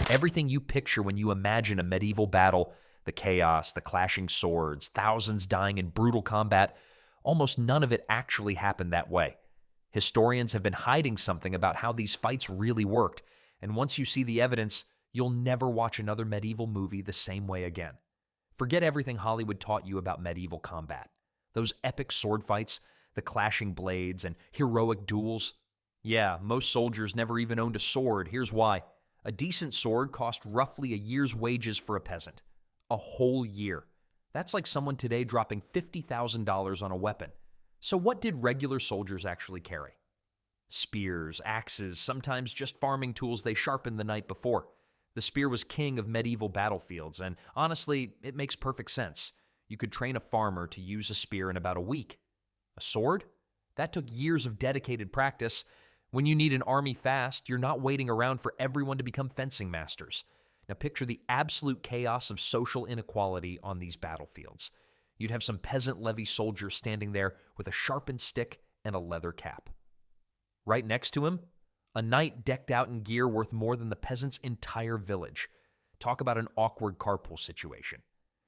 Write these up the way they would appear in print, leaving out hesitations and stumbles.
Everything you picture when you imagine a medieval battle, the chaos, the clashing swords, thousands dying in brutal combat, almost none of it actually happened that way. Historians have been hiding something about how these fights really worked, and once you see the evidence, you'll never watch another medieval movie the same way again. Forget everything Hollywood taught you about medieval combat. Those epic sword fights, the clashing blades, and heroic duels. Yeah, most soldiers never even owned a sword. Here's why. A decent sword cost roughly a year's wages for a peasant. A whole year. That's like someone today dropping $50,000 on a weapon. So what did regular soldiers actually carry? Spears, axes, sometimes just farming tools they sharpened the night before. The spear was king of medieval battlefields, and honestly, it makes perfect sense. You could train a farmer to use a spear in about a week. A sword? That took years of dedicated practice. When you need an army fast, you're not waiting around for everyone to become fencing masters. Now picture the absolute chaos of social inequality on these battlefields. You'd have some peasant levy soldier standing there with a sharpened stick and a leather cap. Right next to him, a knight decked out in gear worth more than the peasant's entire village. Talk about an awkward carpool situation.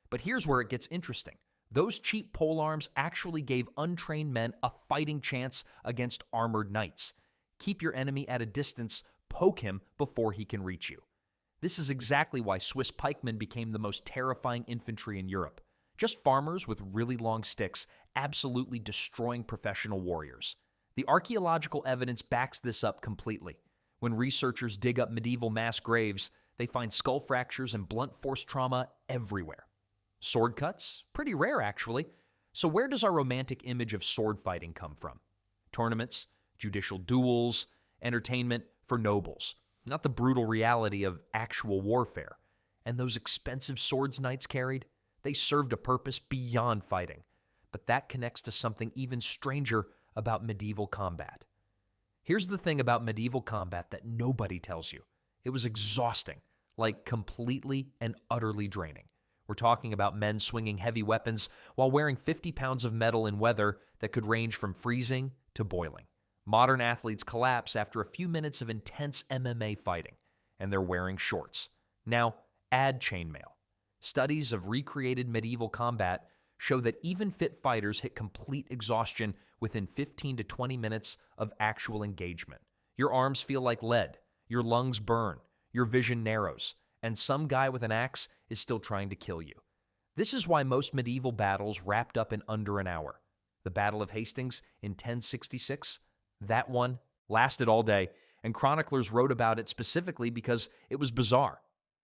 But here's where it gets interesting. Those cheap polearms actually gave untrained men a fighting chance against armored knights. Keep your enemy at a distance, poke him before he can reach you. This is exactly why Swiss pikemen became the most terrifying infantry in Europe. Just farmers with really long sticks, absolutely destroying professional warriors. The archaeological evidence backs this up completely. When researchers dig up medieval mass graves, they find skull fractures and blunt force trauma everywhere. Sword cuts? Pretty rare, actually. So where does our romantic image of sword fighting come from? Tournaments, judicial duels, entertainment for nobles. Not the brutal reality of actual warfare. And those expensive swords knights carried? They served a purpose beyond fighting. But that connects to something even stranger about medieval combat. Here's the thing about medieval combat that nobody tells you. It was exhausting, like completely and utterly draining. We're talking about men swinging heavy weapons while wearing 50 pounds of metal in weather that could range from freezing to boiling. Modern athletes collapse after a few minutes of intense MMA fighting, and they're wearing shorts. Now, add chainmail. Studies of recreated medieval combat show that even fit fighters hit complete exhaustion within 15 to 20 minutes of actual engagement. Your arms feel like lead, your lungs burn, your vision narrows, and some guy with an axe is still trying to kill you. This is why most medieval battles wrapped up in under an hour. The Battle of Hastings in 1066, that one lasted all day, and chroniclers wrote about it specifically because it was bizarre.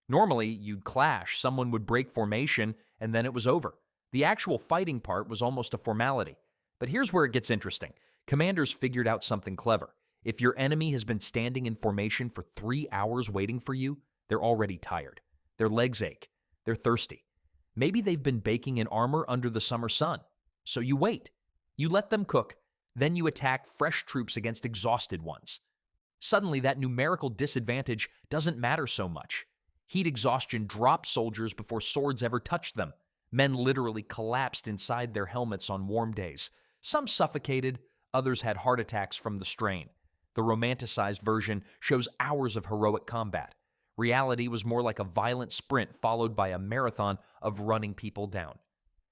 Normally, you'd clash, someone would break formation, and then it was over. The actual fighting part was almost a formality. But here's where it gets interesting. Commanders figured out something clever. If your enemy has been standing in formation for 3 hours waiting for you, they're already tired. Their legs ache. They're thirsty. Maybe they've been baking in armor under the summer sun. So you wait. You let them cook. Then you attack fresh troops against exhausted ones. Suddenly, that numerical disadvantage doesn't matter so much. Heat exhaustion dropped soldiers before swords ever touched them. Men literally collapsed inside their helmets on warm days. Some suffocated, others had heart attacks from the strain. The romanticized version shows hours of heroic combat. Reality was more like a violent sprint followed by a marathon of running people down.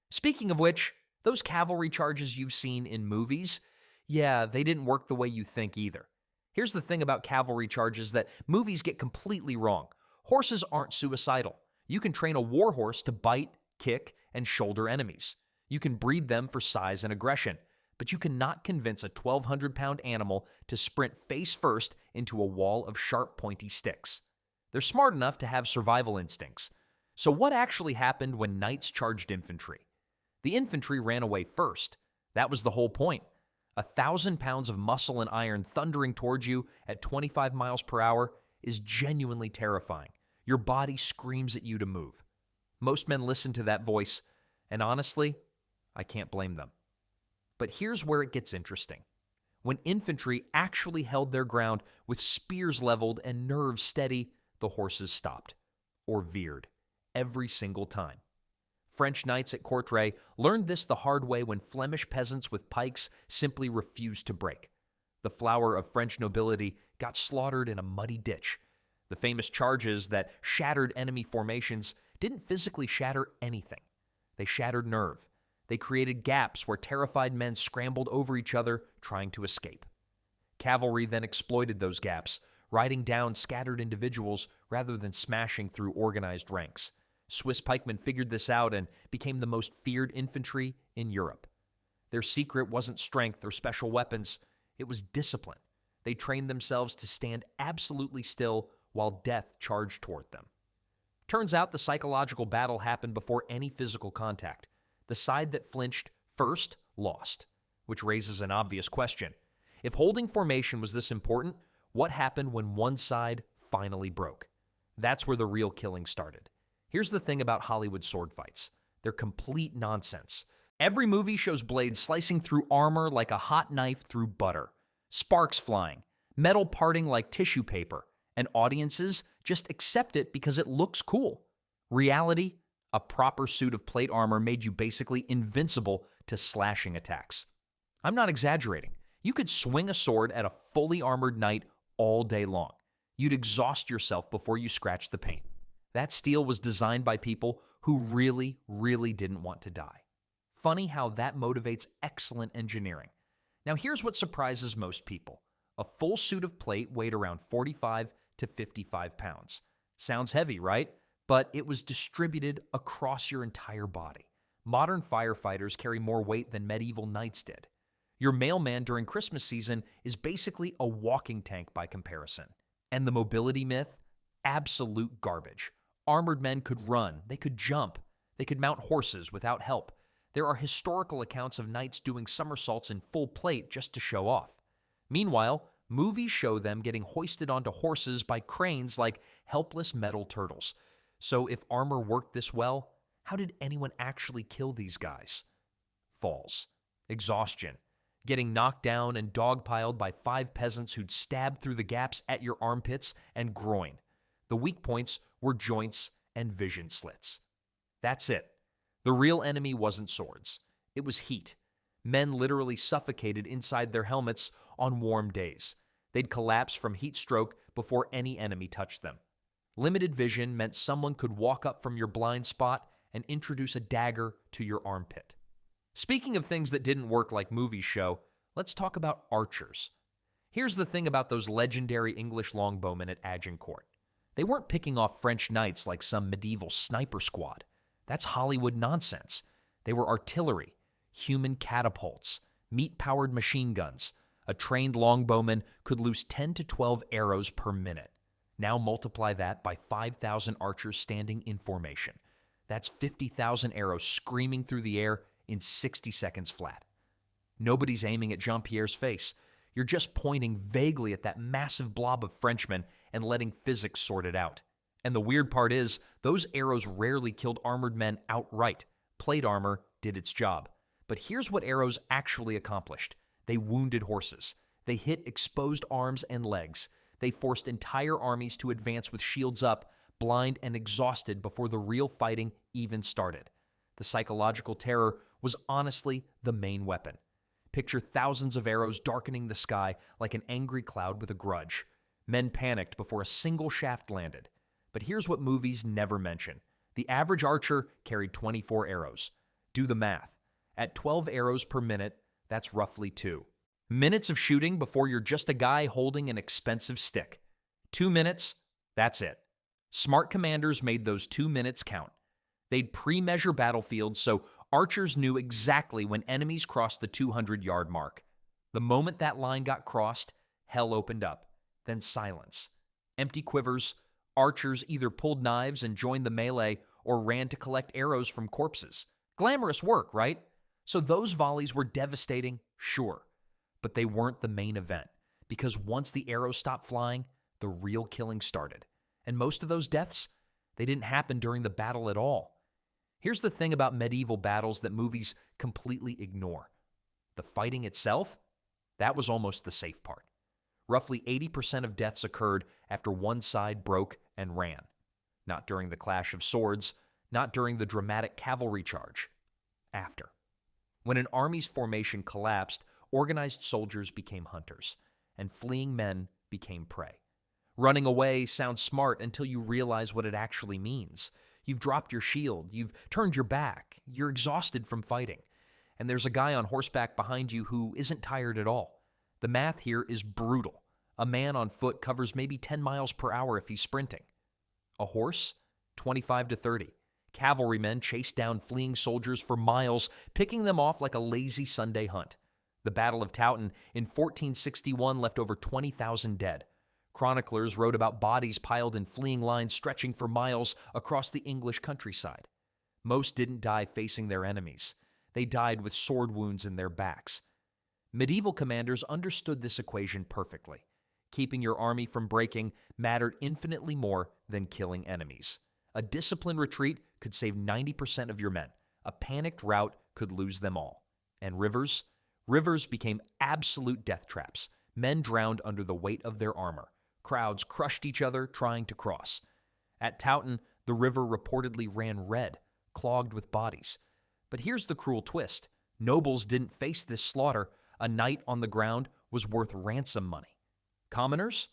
Speaking of which, those cavalry charges you've seen in movies, yeah, they didn't work the way you think either. Here's the thing about cavalry charges that movies get completely wrong. Horses aren't suicidal. You can train a war horse to bite, kick, and shoulder enemies. You can breed them for size and aggression, but you cannot convince a 1,200-pound animal to sprint face first into a wall of sharp, pointy sticks. They're smart enough to have survival instincts. So what actually happened when knights charged infantry? The infantry ran away first. That was the whole point. 1,000 pounds of muscle and iron thundering towards you at 25 miles per hour is genuinely terrifying. Your body screams at you to move. Most men listen to that voice, and honestly, I can't blame them. But here's where it gets interesting. When infantry actually held their ground with spears leveled and nerves steady, the horses stopped, or veered, every single time. French knights at Courtrai learned this the hard way when Flemish peasants with pikes simply refused to break. The flower of French nobility got slaughtered in a muddy ditch. The famous charges that shattered enemy formations didn't physically shatter anything. They shattered nerve. They created gaps where terrified men scrambled over each other trying to escape. Cavalry then exploited those gaps, riding down scattered individuals rather than smashing through organized ranks. Swiss pikemen figured this out and became the most feared infantry in Europe. Their secret wasn't strength or special weapons, it was discipline. They trained themselves to stand absolutely still while death charged toward them. Turns out the psychological battle happened before any physical contact. The side that flinched first lost, which raises an obvious question. If holding formation was this important, what happened when one side finally broke? That's where the real killing started. Here's the thing about Hollywood sword fights. They're complete nonsense. Every movie shows blades slicing through armor like a hot knife through butter, sparks flying, metal parting like tissue paper, and audiences just accept it because it looks cool. Reality, a proper suit of plate armor made you basically invincible to slashing attacks. I'm not exaggerating. You could swing a sword at a fully armored knight all day long. You'd exhaust yourself before you scratched the paint. That steel was designed by people who really, really didn't want to die. Funny how that motivates excellent engineering. Now here's what surprises most people. A full suit of plate weighed around 45 to 55 pounds. Sounds heavy, right? But it was distributed across your entire body. Modern firefighters carry more weight than medieval knights did. Your mailman during Christmas season is basically a walking tank by comparison. And the mobility myth? Absolute garbage. Armored men could run, they could jump, they could mount horses without help. There are historical accounts of knights doing somersaults in full plate just to show off. Meanwhile, movies show them getting hoisted onto horses by cranes like helpless metal turtles. So if armor worked this well, how did anyone actually kill these guys? Falls. Exhaustion. Getting knocked down and dogpiled by 5 peasants who'd stabbed through the gaps at your armpits and groin. The weak points were joints and vision slits. That's it. The real enemy wasn't swords. It was heat. Men literally suffocated inside their helmets on warm days. They'd collapse from heat stroke before any enemy touched them. Limited vision meant someone could walk up from your blind spot and introduce a dagger to your armpit. Speaking of things that didn't work like movies show, let's talk about archers. Here's the thing about those legendary English longbowmen at Agincourt. They weren't picking off French knights like some medieval sniper squad. That's Hollywood nonsense. They were artillery, human catapults, meat-powered machine guns. A trained longbowman could loose 10 to 12 arrows per minute. Now multiply that by 5,000 archers standing in formation. That's 50,000 arrows screaming through the air in 60 seconds flat. Nobody's aiming at Jean-Pierre's face. You're just pointing vaguely at that massive blob of Frenchmen and letting physics sort it out. And the weird part is, those arrows rarely killed armored men outright. Plate armor did its job. But here's what arrows actually accomplished. They wounded horses. They hit exposed arms and legs. They forced entire armies to advance with shields up, blind and exhausted before the real fighting even started. The psychological terror was honestly the main weapon. Picture thousands of arrows darkening the sky like an angry cloud with a grudge. Men panicked before a single shaft landed. But here's what movies never mention. The average archer carried 24 arrows. Do the math. At 12 arrows per minute, that's roughly 2 minutes of shooting before you're just a guy holding an expensive stick. 2 minutes, that's it. Smart commanders made those 2 minutes count. They'd pre-measure battlefields so archers knew exactly when enemies crossed the 200-yard mark. The moment that line got crossed, hell opened up. Then silence. Empty quivers. Archers either pulled knives and joined the melee or ran to collect arrows from corpses. Glamorous work, right? So those volleys were devastating, sure. But they weren't the main event, because once the arrows stopped flying, the real killing started. And most of those deaths, they didn't happen during the battle at all. Here's the thing about medieval battles that movies completely ignore. The fighting itself, that was almost the safe part. Roughly 80% of deaths occurred after one side broke and ran. Not during the clash of swords, not during the dramatic cavalry charge. After. When an army's formation collapsed, organized soldiers became hunters, and fleeing men became prey. Running away sounds smart until you realize what it actually means. You've dropped your shield, you've turned your back, you're exhausted from fighting. And there's a guy on horseback behind you who isn't tired at all. The math here is brutal. A man on foot covers maybe 10 miles per hour if he's sprinting. A horse? 25 to 30. Cavalrymen chase down fleeing soldiers for miles, picking them off like a lazy Sunday hunt. The Battle of Towton in 1461 left over 20,000 dead. Chroniclers wrote about bodies piled in fleeing lines stretching for miles across the English countryside. Most didn't die facing their enemies. They died with sword wounds in their backs. Medieval commanders understood this equation perfectly. Keeping your army from breaking mattered infinitely more than killing enemies. A disciplined retreat could save 90% of your men. A panicked rout could lose them all. And rivers? Rivers became absolute death traps. Men drowned under the weight of their armor. Crowds crushed each other trying to cross. At Towton, the river reportedly ran red, clogged with bodies. But here's the cruel twist. Nobles didn't face this slaughter. A knight on the ground was worth ransom money. Commoners?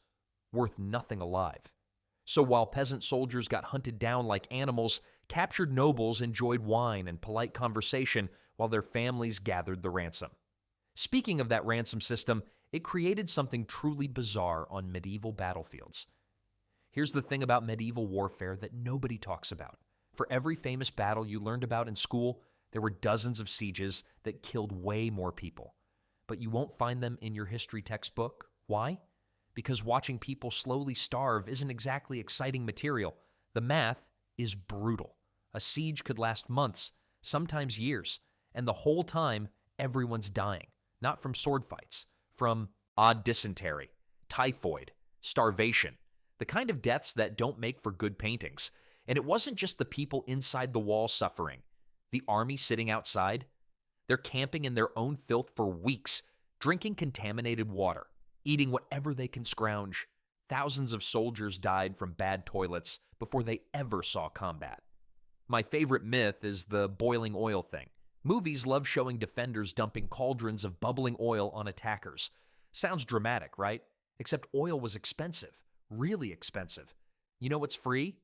Worth nothing alive. So while peasant soldiers got hunted down like animals, captured nobles enjoyed wine and polite conversation while their families gathered the ransom. Speaking of that ransom system, it created something truly bizarre on medieval battlefields. Here's the thing about medieval warfare that nobody talks about. For every famous battle you learned about in school, there were dozens of sieges that killed way more people. But you won't find them in your history textbook. Why? Because watching people slowly starve isn't exactly exciting material. The math is brutal. A siege could last months, sometimes years, and the whole time, everyone's dying. Not from sword fights, from odd dysentery, typhoid, starvation, the kind of deaths that don't make for good paintings. And it wasn't just the people inside the walls suffering. The army sitting outside, they're camping in their own filth for weeks, drinking contaminated water, eating whatever they can scrounge. Thousands of soldiers died from bad toilets before they ever saw combat. My favorite myth is the boiling oil thing. Movies love showing defenders dumping cauldrons of bubbling oil on attackers. Sounds dramatic, right? Except oil was expensive, really expensive. You know what's free?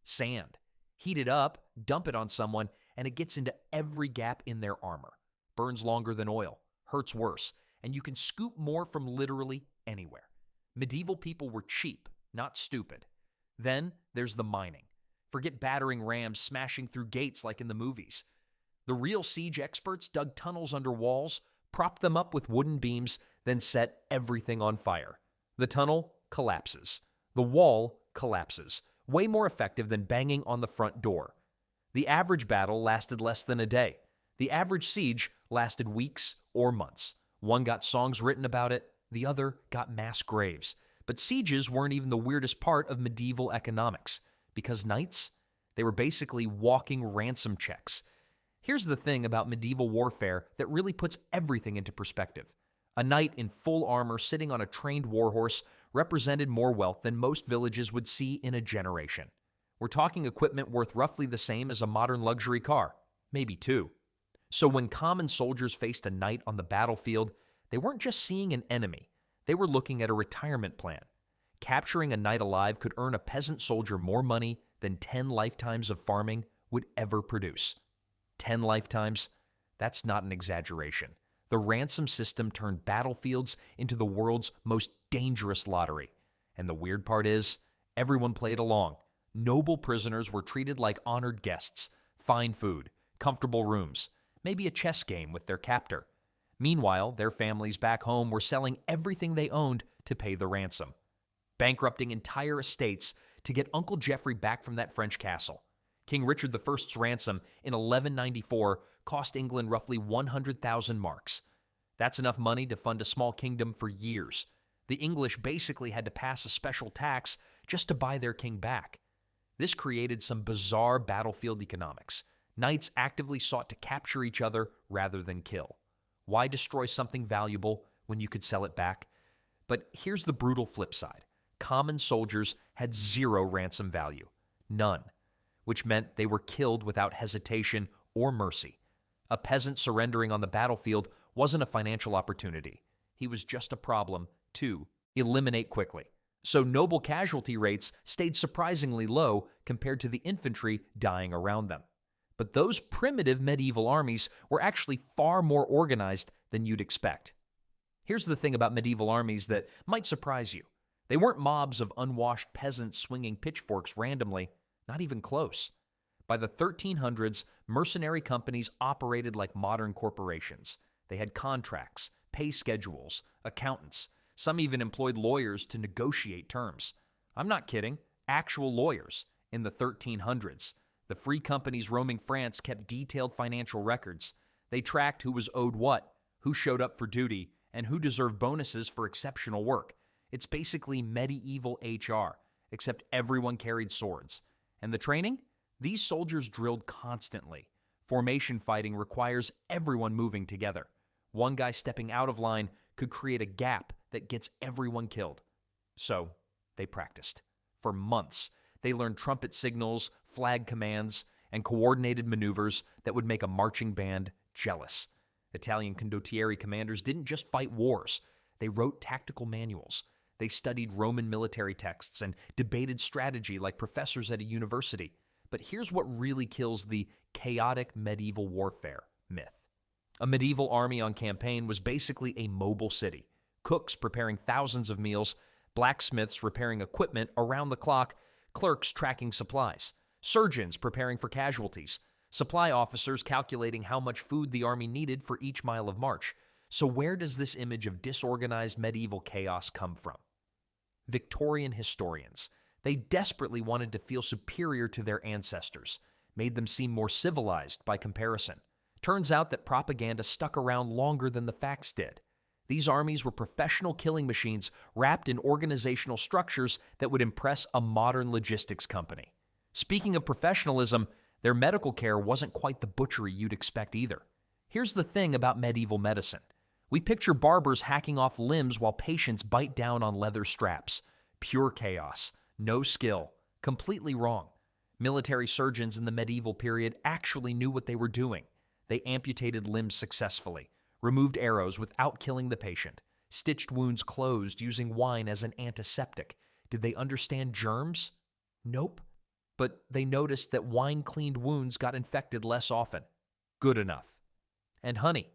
Sand. Heat it up, dump it on someone, and it gets into every gap in their armor. Burns longer than oil, hurts worse, and you can scoop more from literally anywhere. Medieval people were cheap, not stupid. Then there's the mining. Forget battering rams smashing through gates like in the movies. The real siege experts dug tunnels under walls, propped them up with wooden beams, then set everything on fire. The tunnel collapses. The wall collapses. Way more effective than banging on the front door. The average battle lasted less than a day. The average siege lasted weeks or months. One got songs written about it, the other got mass graves. But sieges weren't even the weirdest part of medieval economics, because knights, they were basically walking ransom checks. Here's the thing about medieval warfare that really puts everything into perspective. A knight in full armor sitting on a trained warhorse represented more wealth than most villages would see in a generation. We're talking equipment worth roughly the same as a modern luxury car, maybe two. So when common soldiers faced a knight on the battlefield, they weren't just seeing an enemy. They were looking at a retirement plan. Capturing a knight alive could earn a peasant soldier more money than 10 lifetimes of farming would ever produce. 10 lifetimes? That's not an exaggeration. The ransom system turned battlefields into the world's most dangerous lottery. And the weird part is, everyone played along. Noble prisoners were treated like honored guests, fine food, comfortable rooms, maybe a chess game with their captor. Meanwhile, their families back home were selling everything they owned to pay the ransom, bankrupting entire estates to get Uncle Geoffrey back from that French castle. King Richard I's ransom in 1194 cost England roughly 100,000 marks. That's enough money to fund a small kingdom for years. The English basically had to pass a special tax just to buy their king back. This created some bizarre battlefield economics. Knights actively sought to capture each other rather than kill. Why destroy something valuable when you could sell it back? But here's the brutal flip side. Common soldiers had zero ransom value. None. Which meant they were killed without hesitation or mercy. A peasant surrendering on the battlefield wasn't a financial opportunity. He was just a problem to eliminate quickly. So noble casualty rates stayed surprisingly low compared to the infantry dying around them. But those primitive medieval armies were actually far more organized than you'd expect. Here's the thing about medieval armies that might surprise you. They weren't mobs of unwashed peasants swinging pitchforks randomly, not even close. By the 1300s, mercenary companies operated like modern corporations. They had contracts, pay schedules, accountants. Some even employed lawyers to negotiate terms. I'm not kidding, actual lawyers in the 1300s. The free companies roaming France kept detailed financial records. They tracked who was owed what, who showed up for duty, and who deserved bonuses for exceptional work. It's basically medieval HR, except everyone carried swords. And the training? These soldiers drilled constantly. Formation fighting requires everyone moving together. One guy stepping out of line could create a gap that gets everyone killed. So, they practiced. For months, they learned trumpet signals, flag commands, and coordinated maneuvers that would make a marching band jealous. Italian condottieri commanders didn't just fight wars. They wrote tactical manuals. They studied Roman military texts and debated strategy like professors at a university. But here's what really kills the chaotic medieval warfare myth. A medieval army on campaign was basically a mobile city. Cooks preparing thousands of meals, blacksmiths repairing equipment around the clock, clerks tracking supplies, surgeons preparing for casualties, supply officers calculating how much food the army needed for each mile of march. So where does this image of disorganized medieval chaos come from? Victorian historians. They desperately wanted to feel superior to their ancestors, made them seem more civilized by comparison. Turns out that propaganda stuck around longer than the facts did. These armies were professional killing machines wrapped in organizational structures that would impress a modern logistics company. Speaking of professionalism, their medical care wasn't quite the butchery you'd expect either. Here's the thing about medieval medicine. We picture barbers hacking off limbs while patients bite down on leather straps. Pure chaos. No skill. Completely wrong. Military surgeons in the medieval period actually knew what they were doing. They amputated limbs successfully, removed arrows without killing the patient, stitched wounds closed using wine as an antiseptic. Did they understand germs? Nope. But they noticed that wine-cleaned wounds got infected less often. Good enough. And honey.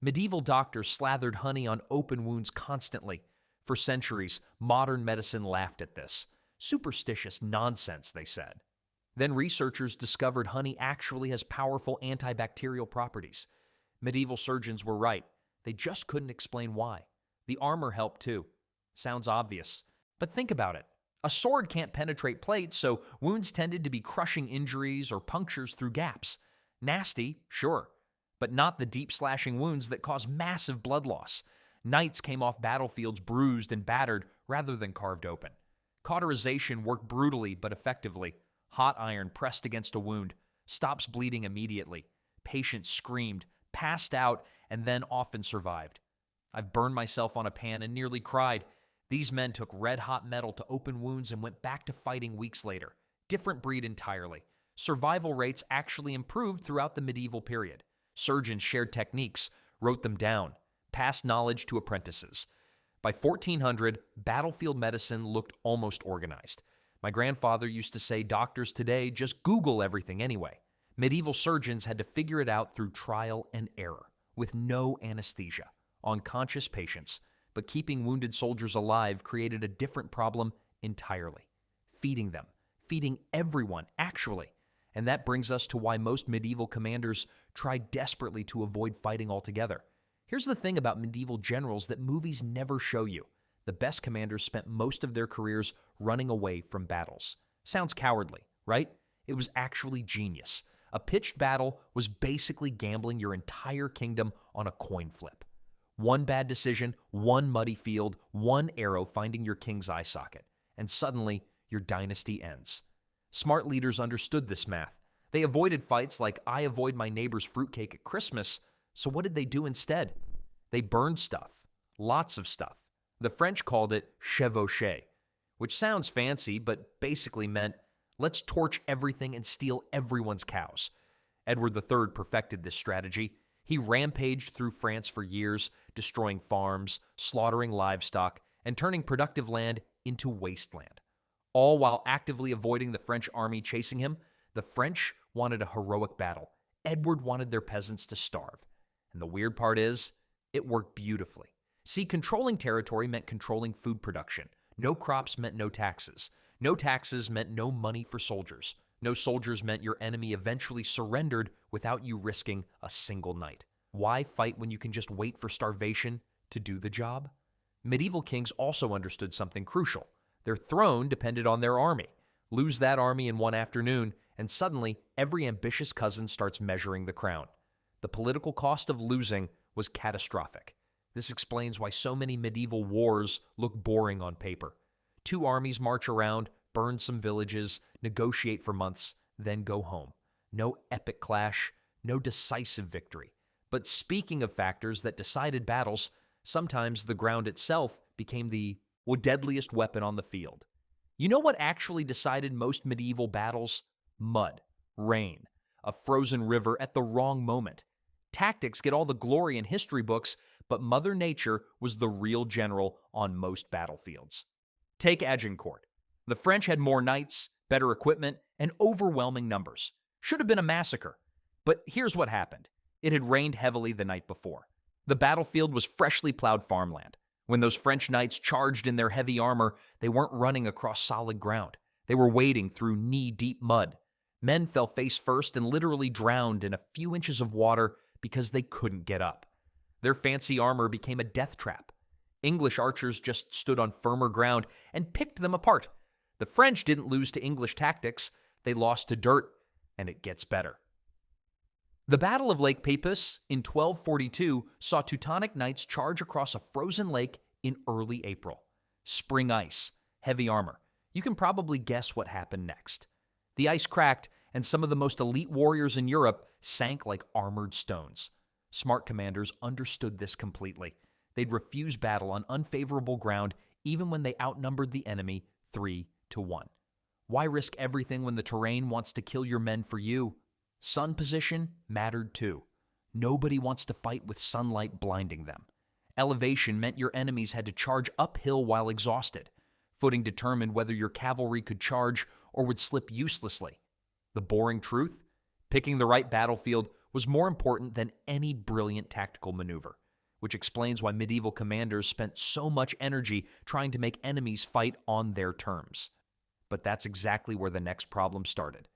Medieval doctors slathered honey on open wounds constantly. For centuries, modern medicine laughed at this. Superstitious nonsense, they said. Then researchers discovered honey actually has powerful antibacterial properties. Medieval surgeons were right. They just couldn't explain why. The armor helped too. Sounds obvious. But think about it. A sword can't penetrate plates, so wounds tended to be crushing injuries or punctures through gaps. Nasty, sure, but not the deep slashing wounds that cause massive blood loss. Knights came off battlefields bruised and battered rather than carved open. Cauterization worked brutally but effectively. Hot iron pressed against a wound, stops bleeding immediately. Patients screamed, passed out, and then often survived. I've burned myself on a pan and nearly cried. These men took red-hot metal to open wounds and went back to fighting weeks later. Different breed entirely. Survival rates actually improved throughout the medieval period. Surgeons shared techniques, wrote them down, passed knowledge to apprentices. By 1400, battlefield medicine looked almost organized. My grandfather used to say doctors today just Google everything anyway. Medieval surgeons had to figure it out through trial and error, with no anesthesia, on conscious patients. But keeping wounded soldiers alive created a different problem entirely. Feeding them. Feeding everyone, actually. And that brings us to why most medieval commanders tried desperately to avoid fighting altogether. Here's the thing about medieval generals that movies never show you. The best commanders spent most of their careers running away from battles. Sounds cowardly, right? It was actually genius. A pitched battle was basically gambling your entire kingdom on a coin flip. One bad decision, one muddy field, one arrow finding your king's eye socket, and suddenly your dynasty ends. Smart leaders understood this math. They avoided fights like I avoid my neighbor's fruitcake at Christmas, so what did they do instead? They burned stuff. Lots of stuff. The French called it chevaucher, which sounds fancy but basically meant let's torch everything and steal everyone's cows. Edward III perfected this strategy. He rampaged through France for years, destroying farms, slaughtering livestock, and turning productive land into wasteland. All while actively avoiding the French army chasing him, the French wanted a heroic battle. Edward wanted their peasants to starve. And the weird part is, it worked beautifully. See, controlling territory meant controlling food production. No crops meant no taxes. No taxes meant no money for soldiers. No soldiers meant your enemy eventually surrendered without you risking a single night. Why fight when you can just wait for starvation to do the job? Medieval kings also understood something crucial. Their throne depended on their army. Lose that army in one afternoon, and suddenly every ambitious cousin starts measuring the crown. The political cost of losing was catastrophic. This explains why so many medieval wars look boring on paper. Two armies march around, burn some villages, negotiate for months, then go home. No epic clash, no decisive victory. But speaking of factors that decided battles, sometimes the ground itself became the deadliest weapon on the field. You know what actually decided most medieval battles? Mud, rain, a frozen river at the wrong moment. Tactics get all the glory in history books, but Mother Nature was the real general on most battlefields. Take Agincourt. The French had more knights, better equipment, and overwhelming numbers. Should have been a massacre. But here's what happened. It had rained heavily the night before. The battlefield was freshly plowed farmland. When those French knights charged in their heavy armor, they weren't running across solid ground. They were wading through knee-deep mud. Men fell face first and literally drowned in a few inches of water because they couldn't get up. Their fancy armor became a death trap. English archers just stood on firmer ground and picked them apart. The French didn't lose to English tactics. They lost to dirt, and it gets better. The Battle of Lake Peipus in 1242 saw Teutonic knights charge across a frozen lake in early April. Spring ice, heavy armor. You can probably guess what happened next. The ice cracked, and some of the most elite warriors in Europe sank like armored stones. Smart commanders understood this completely. They'd refuse battle on unfavorable ground even when they outnumbered the enemy 3-1. Why risk everything when the terrain wants to kill your men for you? Sun position mattered too. Nobody wants to fight with sunlight blinding them. Elevation meant your enemies had to charge uphill while exhausted. Footing determined whether your cavalry could charge or would slip uselessly. The boring truth? Picking the right battlefield was more important than any brilliant tactical maneuver, which explains why medieval commanders spent so much energy trying to make enemies fight on their terms. But that's exactly where the next problem started.